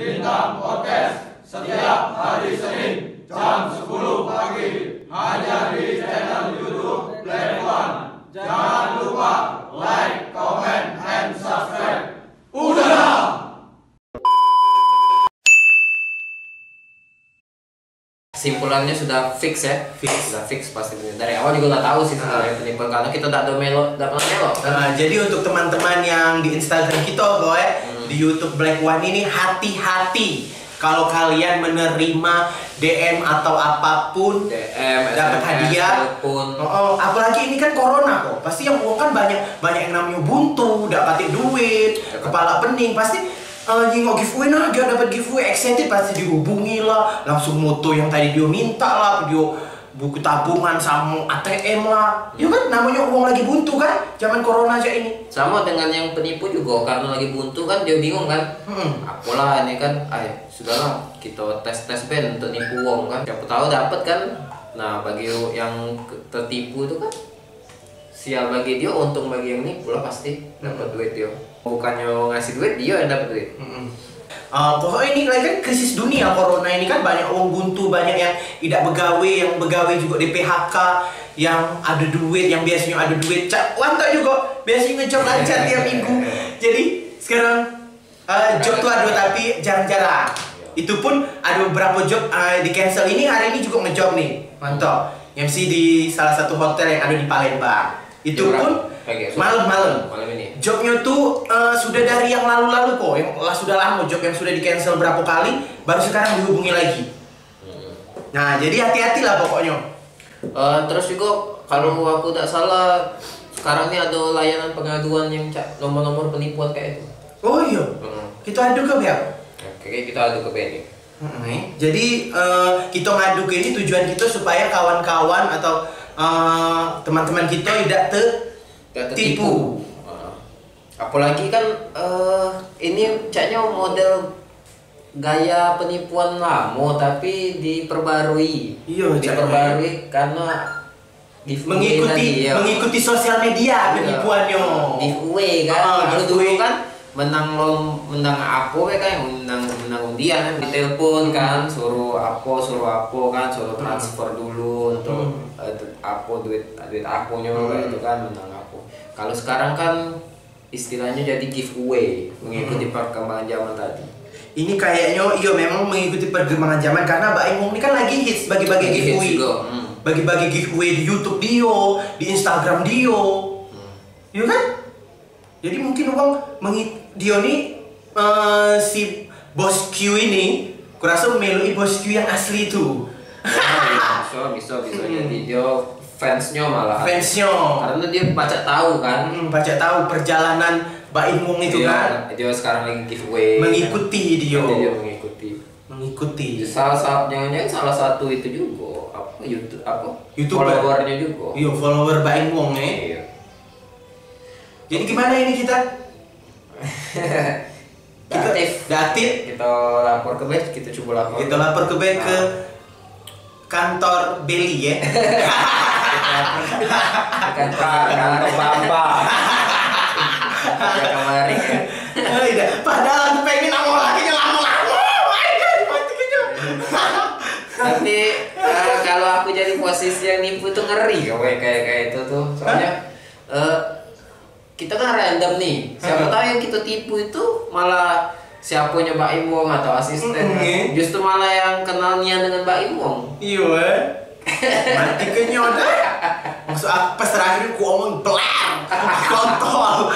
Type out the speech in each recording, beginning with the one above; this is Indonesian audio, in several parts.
Bintang Podcast setiap hari Senin jam 10 pagi hanya di channel YouTube Black One. Jangan lupa like, comment, and subscribe. Udah! Kesimpulannya sudah fix ya, sudah fix pasti. Dari awal juga nggak tahu sih sebenarnya penipuan karena kita tidak pernah melo. Jadi untuk teman-teman yang di Instagram kita, di YouTube Black One ini hati-hati kalau kalian menerima DM atau apapun, dapat hadiah. Apalagi ini kan corona kok, pasti yang uang kan banyak yang namanya buntu, dapat duit, kepala pening pasti. Nggak giveaway nah, dia dapat giveaway excited pasti dihubungi lah, langsung moto yang tadi dia minta lah, video buku tabungan sama ATM lah, ya kan namanya uang lagi buntu kan, zaman corona aja ini. Sama dengan yang penipu juga karena lagi buntu kan dia bingung kan, apalah ini kan, sudahlah kita tes ben untuk nipu uang kan, siapa tahu dapat kan. Nah bagi yang tertipu itu kan, sial bagi dia, untung bagi yang nipu lah pasti dapat duit dia. Bukannya ngasih duit, dia yang dapat duit. Pokoknya ini lagi kan krisis dunia corona ini kan, banyak uang buntu, banyak yang tidak begawe, yang begawe juga di PHK, yang ada duit, yang biasanya ada duit, wantak juga biasanya ngejob lancar tiap minggu. Jadi sekarang job tuh ada tapi jarang-jarang. Itu pun ada beberapa job di cancel ini, hari ini juga ngejob nih, mantap. MC di salah satu hotel yang ada di Palembang. Itu pun malam-malam. Jobnya tuh sudah dari yang lalu-lalu kok, yang sudah lama job yang sudah di cancel berapa kali, baru sekarang dihubungi lagi. Nah jadi hati-hatilah pokoknya. Terus juga kalau aku tidak salah sekarang ini ada layanan pengaduan yang nomor-nomor penipuan kayak itu. Oh iya, kita adu ke Bel. Oke, kita adu ke BNI. Jadi kita ngadu ke ini tujuan kita supaya kawan-kawan atau teman-teman kita tidak tertipu. Apalagi kan ini caknya model gaya penipuan lama tapi diperbarui. Iya, diperbarui karena mengikuti sosial media penipuannya. Giveaway kan. Dulu kan menang apa kan, menang undian kan, ditelepon kan, suruh apa kan, suruh transfer dulu untuk duit aponya itu kan, menang apa. Kalau sekarang kan istilahnya jadi giveaway, mengikuti perkembangan zaman tadi. Ini kayaknya memang mengikuti perkembangan zaman karena Mbak Imung ini kan lagi hits bagi-bagi giveaway. Bagi-bagi giveaway di YouTube Dio, di Instagram Dio. Iya kan? Jadi mungkin Dio nih si Bos Q ini kurasa melui Bos Q yang asli itu. Bisa jadi dia fansnya malah. Karena dia baca tahu kan. Baca tahu perjalanan Mbak Imung itu kan. Dia sekarang lagi giveaway. Mengikuti dia. Dia mengikuti. Salah satu itu juga YouTube followernya juga. Iya, follower Mbak Imung Iya. Jadi gimana ini kita? Datif. Kita lapor ke BED, kita coba lapor. Kita lapor ke BED ke kantor Beli ya. kantor Bapak. Ya kemarin ya. Padahal aku pengen namo lagi lama-lama. Tapi kalau aku jadi posisi yang nipu tuh ngeri kayak itu tuh. Soalnya kita kan random nih, siapa tahu yang kita tipu itu malah siapanya Mbak Imong atau asisten, justru malah yang kenalnya dengan Mbak Imong. Iya, mati kenyoda. Maksud aku pas terakhir aku ngomong blam, kontol.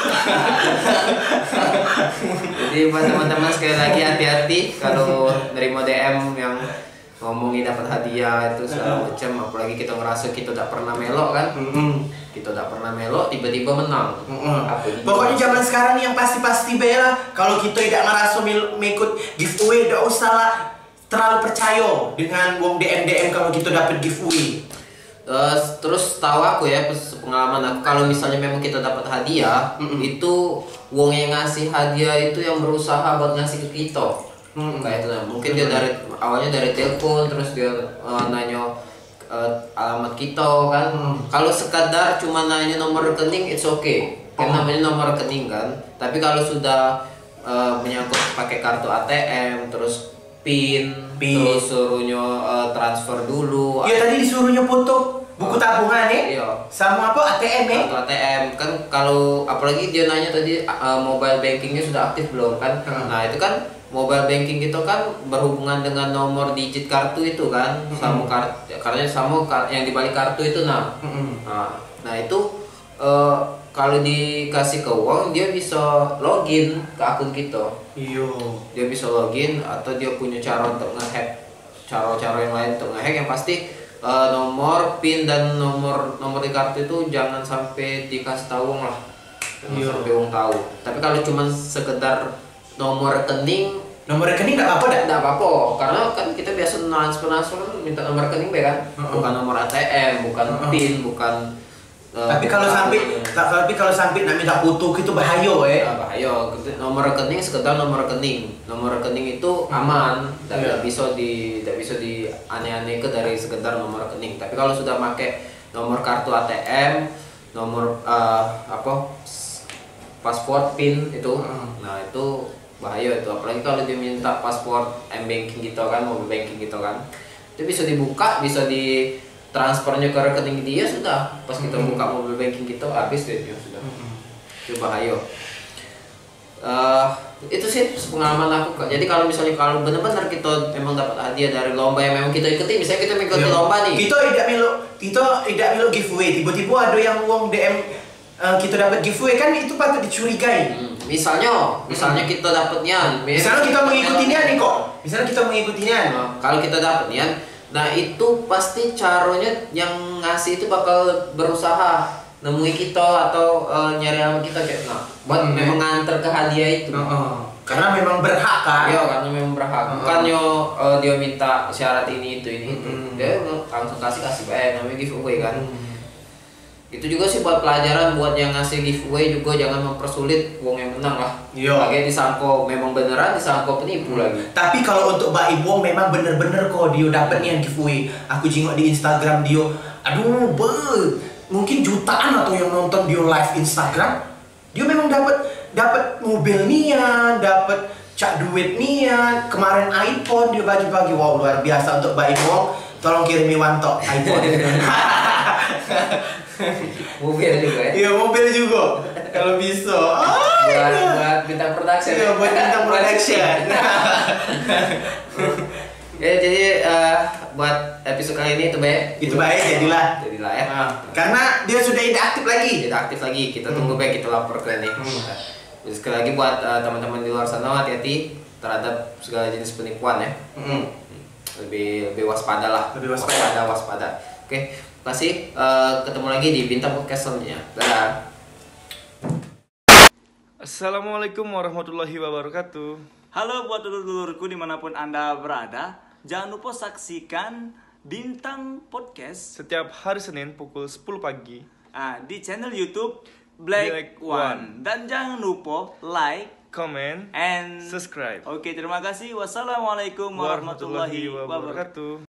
Jadi buat teman-teman sekali lagi hati-hati kalau nerima DM yang ngomongin dapat hadiah itu segala macam, apalagi kita ngerasa kita tak pernah melok kan. Kita tak pernah melok tiba-tiba menang. Pokoknya zaman sekarang yang pasti bela, kalau kita tidak ngerasa mengikut giveaway tidak usah lah terlalu percaya dengan uang DM kalau kita dapat giveaway. Terus tahu aku ya, pengalaman aku, kalau misalnya memang kita dapat hadiah, itu uang yang ngasih hadiah itu yang berusaha buat ngasih ke kita. Kayak itu, mungkin dia awalnya dari telepon, terus dia nanya alamat kita kan. Kalau sekadar cuma nanya nomor rekening, it's okay, kan namanya nomor rekening kan. Tapi kalau sudah menyangkut pakai kartu ATM, terus PIN, PIN. terus suruhnya transfer dulu. Iya tadi disuruhnya foto buku tabungan ya. Iya. Sama apa ATM ya? Kartu ATM kan, kalau apalagi dia nanya tadi mobile bankingnya sudah aktif belum kan? Nah itu kan mobile banking itu kan berhubungan dengan nomor digit kartu itu kan, sama kartunya sama yang dibalik kartu itu nah itu kalau dikasih ke uang dia bisa login ke akun kita. Iya. Dia bisa login atau dia punya cara untuk ngehack, cara-cara yang lain untuk ngehack. Yang pasti nomor PIN dan nomor di kartu itu jangan sampai dikasih tahu lah, jangan sampai uang tahu. Tapi kalau cuma sekedar nomor rekening nggak apa-apa, nggak apa-apa, karena kan kita biasa transfer minta nomor rekening kan, bukan nomor ATM, bukan PIN, bukan. Tapi kalau sampai nak minta foto itu bahaya ya. Bahaya. Nomor rekening sekedar nomor rekening. Nomor rekening itu aman, tidak bisa di aneh-aneh ke dari sekedar nomor rekening. Tapi kalau sudah pakai nomor kartu ATM, nomor paspor PIN itu, nah itu bahaya itu. Apalagi kalau dia minta paspor m-banking gitu kan, mobile banking gitu kan, itu bisa dibuka, bisa di transfernya ke rekening dia sudah. Pas kita buka mobile banking kita habis duitnya sudah. Itu bahaya. Itu sih pengalaman aku Kak. Jadi kalau misalnya kalau benar-benar kita memang dapat hadiah dari lomba yang memang kita ikuti, misalnya kita mengikuti lomba nih. Kita tidak melo giveaway. Tiba-tiba ada yang uang DM kita dapat giveaway kan, itu patut dicurigai. Misalnya kita dapatnya. Misalnya kita mengikutinya nih kok. Kalau kita dapatnya, nah itu pasti caranya yang ngasih itu bakal berusaha nemui kita atau nyari sama kita kayak buat memang nganter ke hadiah itu. Karena memang berhak kan? Iya, karena memang berhak. Bukannya dia minta syarat ini itu. Dia langsung kasih baik, namanya giveaway kan. Itu juga sih buat pelajaran buat yang ngasih giveaway juga, jangan mempersulit uang yang menang lah. Iya. Lagi disangko memang beneran, disangko penipu lagi. Tapi kalau untuk Mbak Ibu memang bener-bener kok dia dapat nih yang giveaway. Aku jengok di Instagram dia, aduh mungkin jutaan atau yang nonton dia live Instagram. Dia memang dapat mobil nian, dapat cak duit nian, kemarin iPhone dia bagi-bagi. Wow, luar biasa untuk Mbak Ibu. Tolong kirimi Wanto iPhone. Mobil juga ya? Iya, mobil juga. Kalau bisa. Buat bintang production. Iya, buat bintang production. Ya, jadi buat episode kali ini itu baik. Itu baik, jadilah ya. Karena dia sudah tidak aktif lagi. Kita tunggu baik, kita lapor ke ini. Sekali lagi buat teman-teman di luar sana, hati-hati terhadap segala jenis penipuan ya. Lebih waspada lah. Waspada. Oke, kasih ketemu lagi di Bintang Podcast selanjutnya. Dadah. Assalamualaikum warahmatullahi wabarakatuh. Halo buat dulur-dulurku dimanapun Anda berada. Jangan lupa saksikan Bintang Podcast setiap hari Senin pukul 10 pagi di channel YouTube Black One. Dan jangan lupa like, comment, and subscribe. Oke, terima kasih. Wassalamualaikum warahmatullahi wabarakatuh.